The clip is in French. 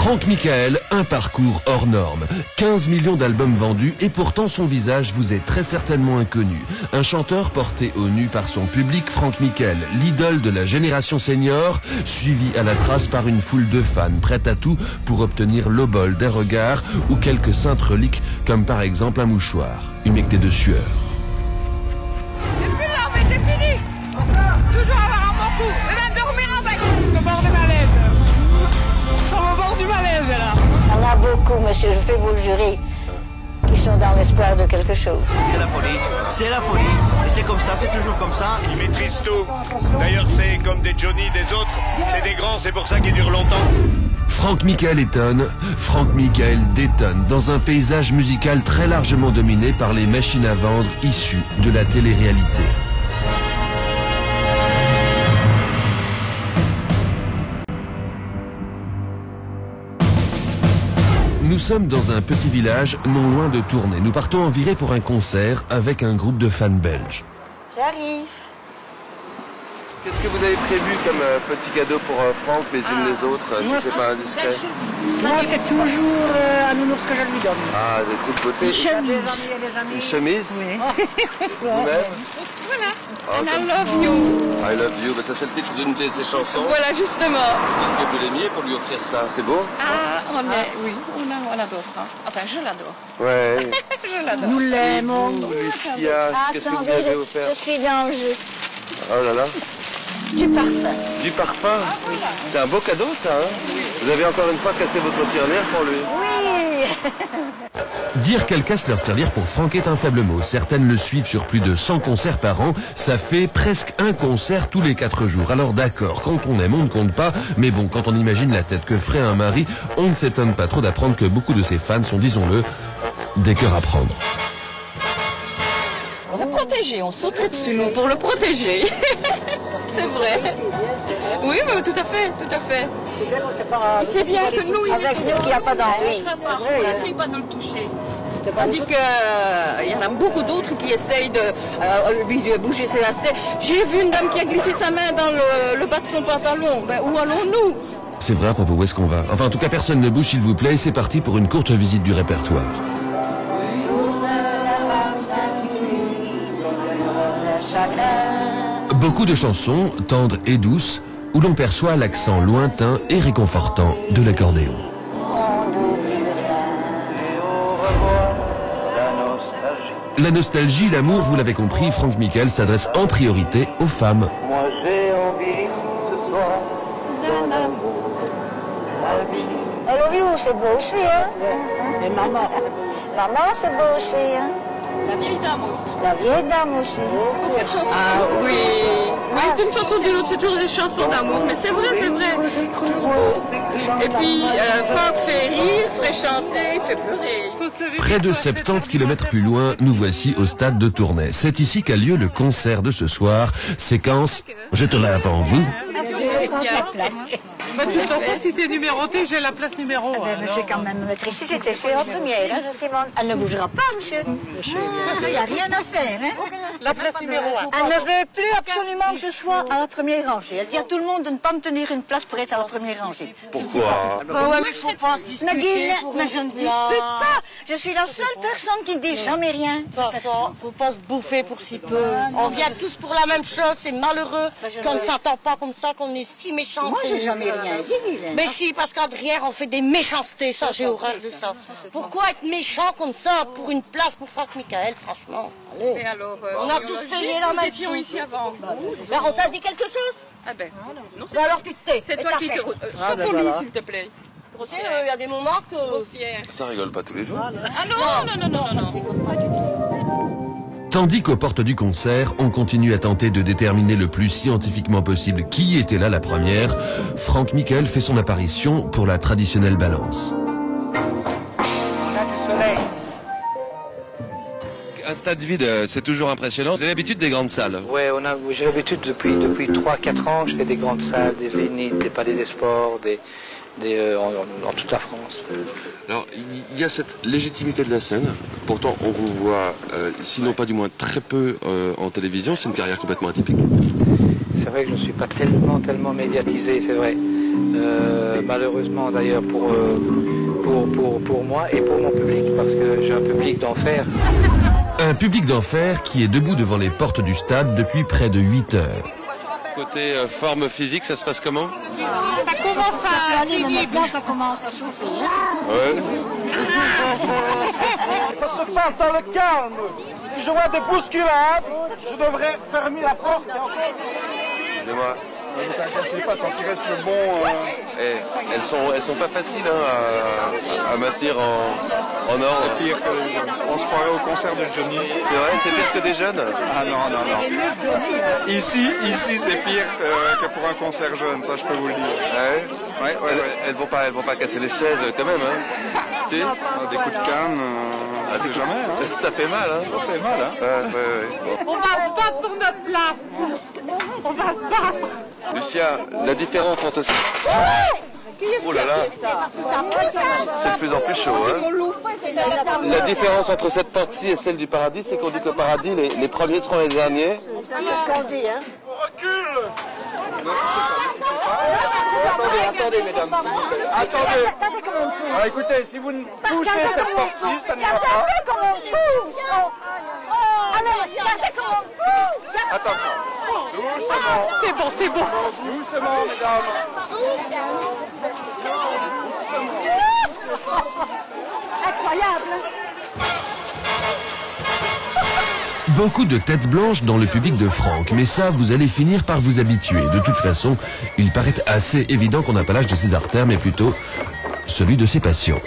Franck Michael, un parcours hors norme. 15 millions d'albums vendus et pourtant son visage vous est très certainement inconnu. Un chanteur porté au nu par son public, Franck Michael, l'idole de la génération senior, suivi à la trace par une foule de fans prêtes à tout pour obtenir l'obol des regards ou quelques saintes reliques comme par exemple un mouchoir, humecté de sueur. C'est plus là, mais c'est fini. Toujours avoir un bon coup, et même dormir avec. Au bord du malaise. Sur le bord du malaise, là. Il y en a beaucoup, monsieur, je peux vous le jurer, qui sont dans l'espoir de quelque chose. C'est la folie, et c'est comme ça, c'est toujours comme ça. Ils maîtrisent tout. D'ailleurs, c'est comme des Johnny, des autres, c'est des grands, c'est pour ça qu'ils durent longtemps. Franck Michael étonne, Franck Michael détonne, dans un paysage musical très largement dominé par les machines à vendre issues de la télé-réalité. Nous sommes dans un petit village non loin de Tournai. Nous partons en virée pour un concert avec un groupe de fans belges. J'arrive. Qu'est-ce que vous avez prévu comme petit cadeau pour Franck, les unes les autres, si c'est pas indiscret? Moi, c'est toujours un nounours que je lui donne. Ah, de toute beauté. Une chemise. Une chemise? Oui. Vous-même? Voilà. Ah, And I love you. I love you, ben, ça c'est le titre d'une de ses chansons. Voilà, justement. Que vous l'aimiez pour lui offrir ça, c'est beau? Ah, oui, on adore. Hein. Enfin, je l'adore. Ouais. Je l'adore. Nous l'aimons. Lucia, qu'est-ce que vous lui avez offert? je suis dans le jeu. Oh là là. Du parfum. Du parfum? C'est un beau cadeau ça, hein? Vous avez encore une fois cassé votre tirelire pour lui? Oui. Dire qu'elle casse leur tirelire pour Franck est un faible mot. Certaines le suivent sur plus de 100 concerts par an. Ça fait presque un concert tous les 4 jours. Alors d'accord, quand on aime, on ne compte pas. Mais bon, quand on imagine la tête que ferait un mari, on ne s'étonne pas trop d'apprendre que beaucoup de ses fans sont, disons-le, des cœurs à prendre. On va protéger, on sauterait dessus nous pour le protéger. C'est vrai. Oui, mais tout à fait, tout à fait. C'est bien que nous, il Avec nous, qu'il n'y a pas d'envie. on n'essaye pas de le toucher. Tandis qu'il y en a beaucoup d'autres qui essayent de lui bouger ses lacets. J'ai vu une dame qui a glissé sa main dans le bas de son pantalon. Ben, où allons-nous? C'est vrai à propos, où est-ce qu'on va? Enfin, en tout cas, personne ne bouge, s'il vous plaît. C'est parti pour une courte visite du répertoire. Beaucoup de chansons, tendres et douces, où l'on perçoit l'accent lointain et réconfortant de l'accordéon. La nostalgie, l'amour, vous l'avez compris, Franck Michael s'adresse en priorité aux femmes. Moi j'ai envie ce soir d'un amour, la vie. I love you, c'est beau aussi, hein? Et maman. Maman, c'est beau aussi, hein? La vieille dame aussi. La vieille dame aussi. Ah oui, oui, d'une façon ou d'une autre, c'est toujours des chansons d'amour, mais c'est vrai, c'est vrai. Et puis, Franck fait rire, fait chanter, il fait pleurer. Près de 70 km plus loin, nous voici au stade de Tournai. C'est ici qu'a lieu le concert de ce soir. Séquence « Je te lave avant vous ». De toute façon, si c'est numéroté, j'ai la place numéro. Je vais quand même me mettre ici, c'était chez la première, hein, je sais, elle ne bougera pas, monsieur. Il n'y a rien à faire, hein. La place numéro 1. Elle ne veut plus absolument que je sois à la première rangée. Elle dit à tout le monde de ne pas me tenir une place pour être à la première rangée. Pourquoi? Ouais, mais faut pas se disputer. Mais je ne dispute pas. Je suis la seule personne qui ne dit jamais rien. De toute façon, faut pas se bouffer pour si peu. On vient tous pour la même chose, c'est malheureux qu'on ne s'entend pas comme ça, qu'on est si méchants. Moi, j'ai jamais rien dit. Mais si, parce qu'Adrien, on fait des méchancetés, ça, j'ai horreur de ça. Pourquoi être méchant comme ça pour une place pour Franck Michael, franchement? Allez. Et alors, On a tous payé la nous même étions chose. ici avant. Ben, on t'a dit quelque chose? Ah ben, non, c'est Ben alors tu te tais. c'est Et toi t'as qui te... fait. Sois poli, s'il te plaît. Tu sais, il y a des moments que... Grossière. Ça rigole pas tous les jours. Ah non, non, non, non, non. Tandis qu'aux portes du concert, on continue à tenter de déterminer le plus scientifiquement possible qui était là la première, Franck Michael fait son apparition pour la traditionnelle balance. On a du soleil. Un stade vide, c'est toujours impressionnant. Vous avez l'habitude des grandes salles? Ouais, j'ai l'habitude depuis 3-4 ans, je fais des grandes salles, des zéniths, des palais des sports, dans toute la France. Alors, il y a cette légitimité de la scène. Pourtant, on vous voit, sinon pas du moins très peu en télévision. C'est une carrière complètement atypique. C'est vrai que je ne suis pas tellement médiatisé, c'est vrai. Malheureusement d'ailleurs pour moi et pour mon public, parce que j'ai un public d'enfer. Un public d'enfer qui est debout devant les portes du stade depuis près de 8 heures. Côté forme physique, ça se passe comment? Ça commence à aller, maintenant ça commence à chauffer. Ouais. Ça se passe dans le calme. Si je vois des bousculades, je devrais fermer la porte. Excusez-moi. Ne vous inquiétez pas, tant qu'il reste le bon... Elles sont pas faciles à maintenir en ordre. C'est pire que... On se croirait au concert de Johnny. C'est vrai, c'est pire que des jeunes? Ah non. Ici c'est pire que pour un concert jeune, ça je peux vous le dire. Ouais. Elles vont pas casser les chaises quand même, hein? Si? Des coups de canne, c'est jamais, hein? Ça fait mal, hein? Ça fait mal, hein? Ouais. On va se battre pour notre place. On va se battre. Lucia, la différence entre... Oh là là, c'est de plus en plus chaud, hein? La différence entre cette porte-ci et celle du paradis, c'est qu'on dit qu'au paradis, les premiers seront les derniers. C'est ce qu'on dit, hein. Recule! Attendez, mesdames, s'il vous plaît. Attendez. Alors, écoutez, si vous ne poussez cette porte-ci, ça n'ira pas. Regardez comment on pousse. Alors, regardez comment on pousse. Attention. Doucement. C'est bon. Doucement, mesdames. Incroyable. Beaucoup de têtes blanches dans le public de Franck, mais ça, vous allez finir par vous habituer. De toute façon, il paraît assez évident qu'on n'a pas l'âge de ses artères, mais plutôt celui de ses passions.